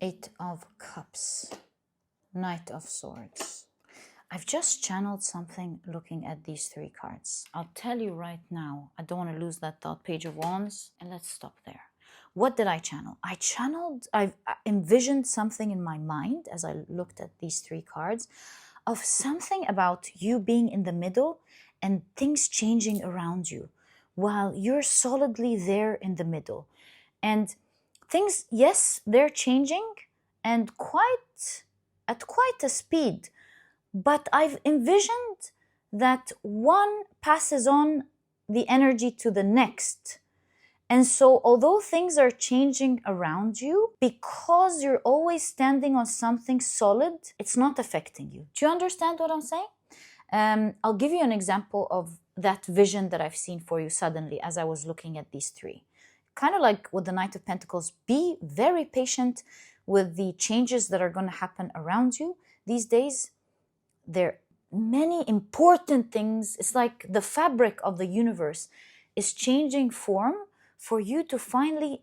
Eight of Cups, Knight of Swords. I've just channeled something looking at these three cards. I'll tell you right now, I don't want to lose that thought. Page of Wands, and let's stop there. What did I channel? I envisioned something in my mind as I looked at these three cards of something about you being in the middle and things changing around you while you're solidly there in the middle. And things, yes, they're changing and at quite a speed. But I've envisioned that one passes on the energy to the next. And so although things are changing around you, because you're always standing on something solid, it's not affecting you. Do you understand what I'm saying? I'll give you an example of that vision that I've seen for you suddenly as I was looking at these three. Kind of like with the Knight of Pentacles, be very patient with the changes that are going to happen around you these days. There are many important things. It's like the fabric of the universe is changing form for you to finally,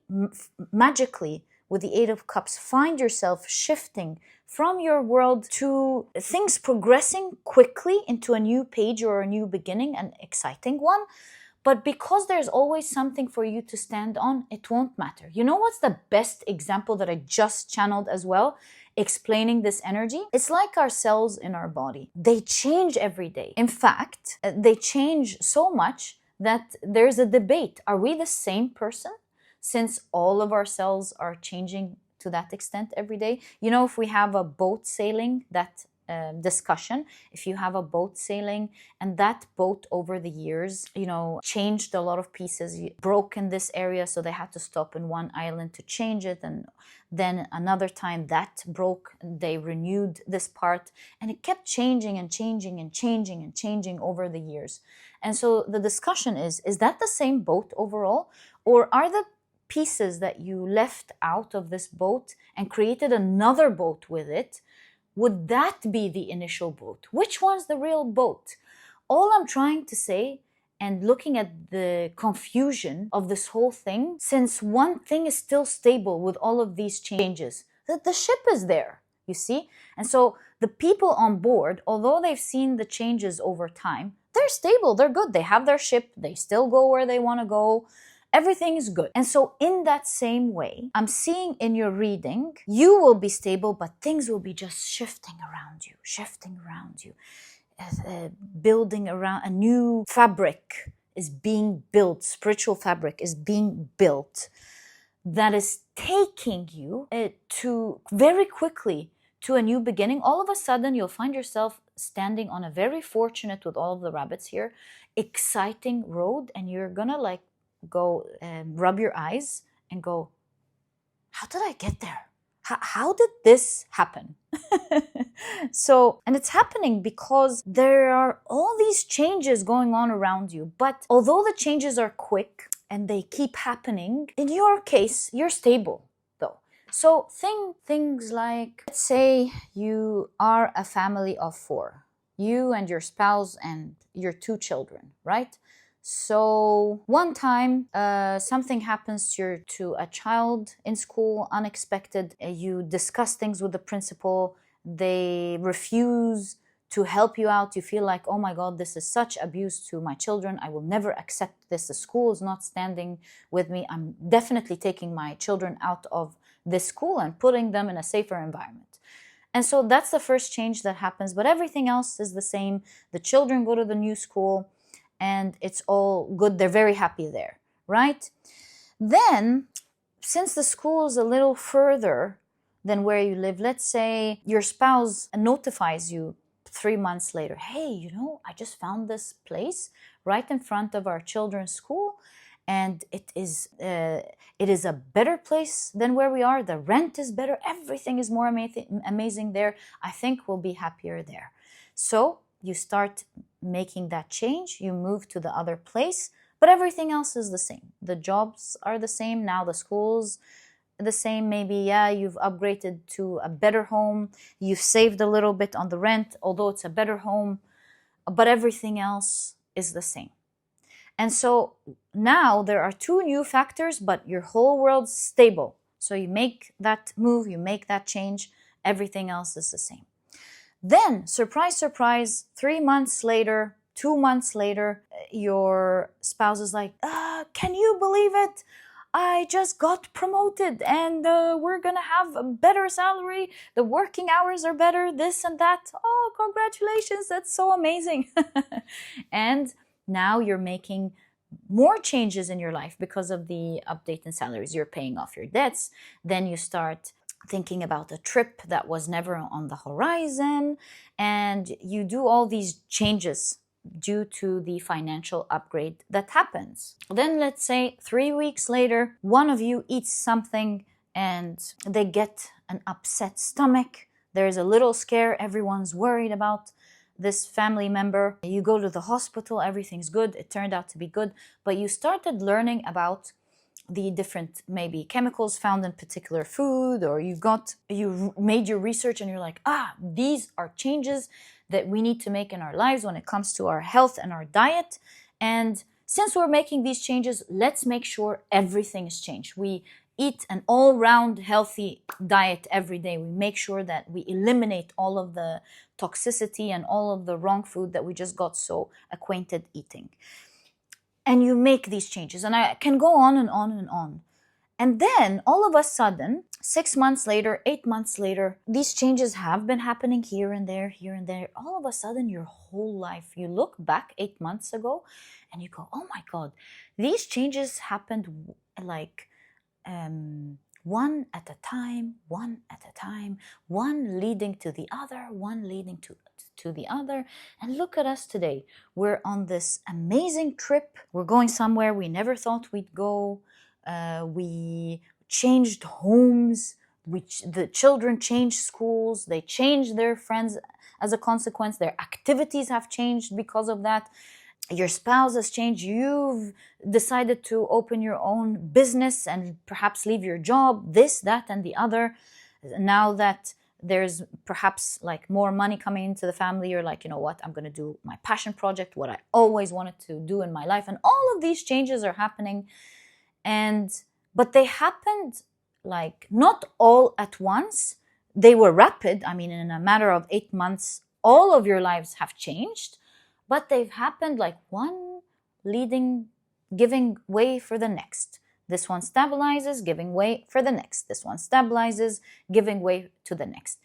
magically, with the Eight of Cups, find yourself shifting from your world to things progressing quickly into a new page or a new beginning, an exciting one. But because there's always something for you to stand on, it won't matter. You know what's the best example that I just channeled as well, explaining this energy? It's like our cells in our body. They change every day. In fact, they change so much that there's a debate. Are we the same person? Since all of our cells are changing to that extent every day. You know, if we have a boat sailing, that discussion, if you have a boat sailing and that boat over the years, changed a lot of pieces, broke in this area, so they had to stop in one island to change it, and then another time that broke, they renewed this part, and it kept changing and changing and changing and changing over the years. And so the discussion is that the same boat overall, or are the pieces that you left out of this boat and created another boat with it, would that be the initial boat? Which one's the real boat? All I'm trying to say, and looking at the confusion of this whole thing, since one thing is still stable with all of these changes, that the ship is there, you see? And so the people on board, although they've seen the changes over time, they're stable, they're good. They have their ship, they still go where they want to go. Everything is good. And so in that same way, I'm seeing in your reading, you will be stable, but things will be just shifting around you, building around. A new fabric is being built, spiritual fabric is being built that is taking you to very quickly to a new beginning. All of a sudden, you'll find yourself standing on a very fortunate, with all of the rabbits here, exciting road, and you're gonna go rub your eyes and go, how did I get there? How did this happen? So, and it's happening because there are all these changes going on around you. But although the changes are quick and they keep happening, in your case, you're stable though. So things like, let's say you are a family of 4, you and your spouse and your 2 children, right? So one time something happens to a child in school, unexpected. You discuss things with the principal. They refuse to help you out. You feel like, oh my God, this is such abuse to my children. I will never accept this. The school is not standing with me. I'm definitely taking my children out of this school and putting them in a safer environment. And so that's the first change that happens. But everything else is the same. The children go to the new school, and it's all good. They're very happy there, right? Then, since the school is a little further than where you live, let's say your spouse notifies you 3 months later, hey, I just found this place right in front of our children's school, and it is a better place than where we are. The rent is better. Everything is more amazing there. I think we'll be happier there. So you start making that change, you move to the other place, but everything else is the same. The jobs are the same, now the school's the same. Maybe, you've upgraded to a better home, you've saved a little bit on the rent, although it's a better home, but everything else is the same. And so now there are 2 new factors, but your whole world's stable. So you make that move, you make that change, everything else is the same. Then, surprise, surprise, 3 months later, 2 months later, your spouse is like, can you believe it? I just got promoted and we're gonna have a better salary. The working hours are better, this and that. Oh, congratulations, that's so amazing. And now you're making more changes in your life because of the update in salaries. You're paying off your debts. Then you start thinking about a trip that was never on the horizon, and you do all these changes due to the financial upgrade that happens. Then let's say 3 weeks later, one of you eats something and they get an upset stomach. There's a little scare, everyone's worried about this family member. You go to the hospital, everything's good, it turned out to be good, but you started learning about the different maybe chemicals found in particular food, or you made your research and you're like, these are changes that we need to make in our lives when it comes to our health and our diet. And since we're making these changes, let's make sure everything is changed. We eat an all-round healthy diet every day. We make sure that we eliminate all of the toxicity and all of the wrong food that we just got so acquainted eating. And you make these changes, and I can go on and on and on. And then all of a sudden, 6 months later, 8 months later, these changes have been happening here and there, here and there. All of a sudden, your whole life, you look back 8 months ago and you go, oh my God, these changes happened like one at a time, one leading to the other, one leading to the other. And look at us today. We're on this amazing trip. We're going somewhere we never thought we'd go. We changed homes. The children changed schools. They changed their friends as a consequence. Their activities have changed because of that. Your spouse has changed. You've decided to open your own business and perhaps leave your job, this, that, and the other. Now that there's perhaps like more money coming into the family, you're like, you know what, I'm going to do my passion project, what I always wanted to do in my life. And all of these changes are happening. But they happened like not all at once. They were rapid. I mean, in a matter of 8 months, all of your lives have changed, but they've happened like one giving way for the next. This one stabilizes, giving way for the next. This one stabilizes, giving way to the next.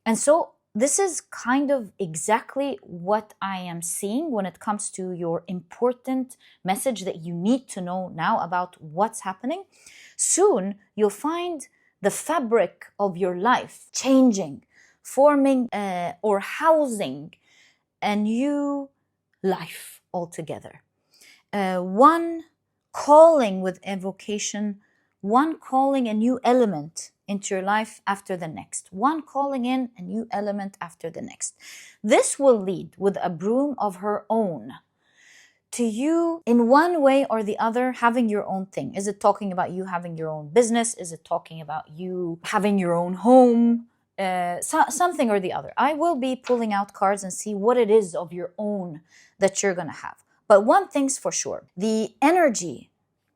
And so this is kind of exactly what I am seeing when it comes to your important message that you need to know now about what's happening. Soon, you'll find the fabric of your life changing, forming or housing a new life altogether. One calling with evocation, one calling a new element into your life after the next, one calling in a new element after the next. This will lead with a broom of her own to you in one way or the other having your own thing. Is it talking about you having your own business? Is it talking about you having your own home? Something or the other. I will be pulling out cards and see what it is of your own that you're going to have. But one thing's for sure, the energy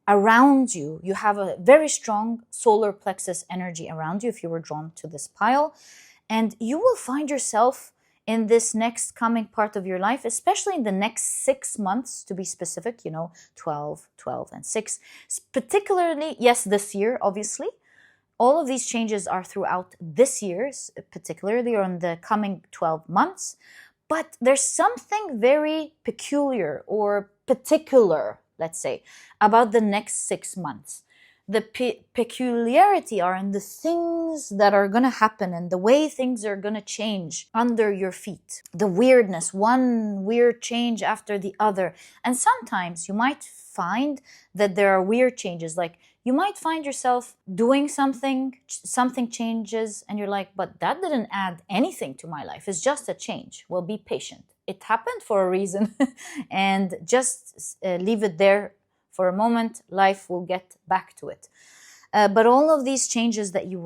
around you, you have a very strong solar plexus energy around you if you were drawn to this pile. And you will find yourself in this next coming part of your life, especially in the next 6 months, to be specific, 12, and 6. Particularly, yes, this year, obviously. All of these changes are throughout this year, particularly or in the coming 12 months. But there's something very peculiar or particular, let's say, about the next 6 months. The peculiarity are in the things that are going to happen and the way things are going to change under your feet. The weirdness, one weird change after the other. And sometimes you might find that there are weird changes, like you might find yourself doing something changes, and you're like, but that didn't add anything to my life. It's just a change. Well, be patient. It happened for a reason, and just leave it there for a moment. Life will get back to it. But all of these changes that you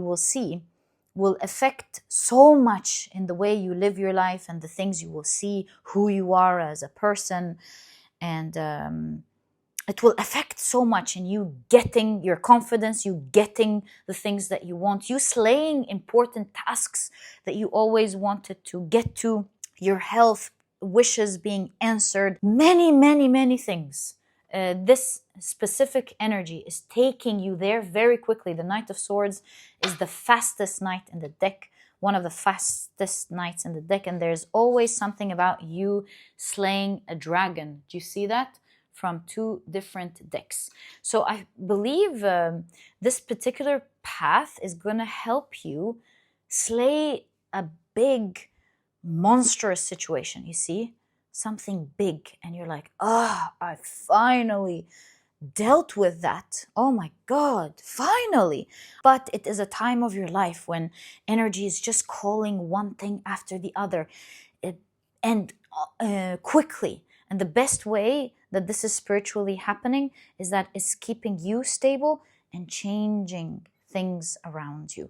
will see will affect so much in the way you live your life and the things you will see, who you are as a person, and it will affect so much in you getting your confidence, you getting the things that you want, you slaying important tasks that you always wanted to get to, your health, wishes being answered, many, many, many things. This specific energy is taking you there very quickly. The Knight of Swords is the fastest knight in the deck, one of the fastest knights in the deck, and there's always something about you slaying a dragon. Do you see that? From two different decks. So I believe this particular path is going to help you slay a big, monstrous situation. You see? Something big, and you're like, I finally dealt with that. Oh my God, finally. But it is a time of your life when energy is just calling one thing after the other, and quickly. And the best way that this is spiritually happening is that it's keeping you stable and changing things around you.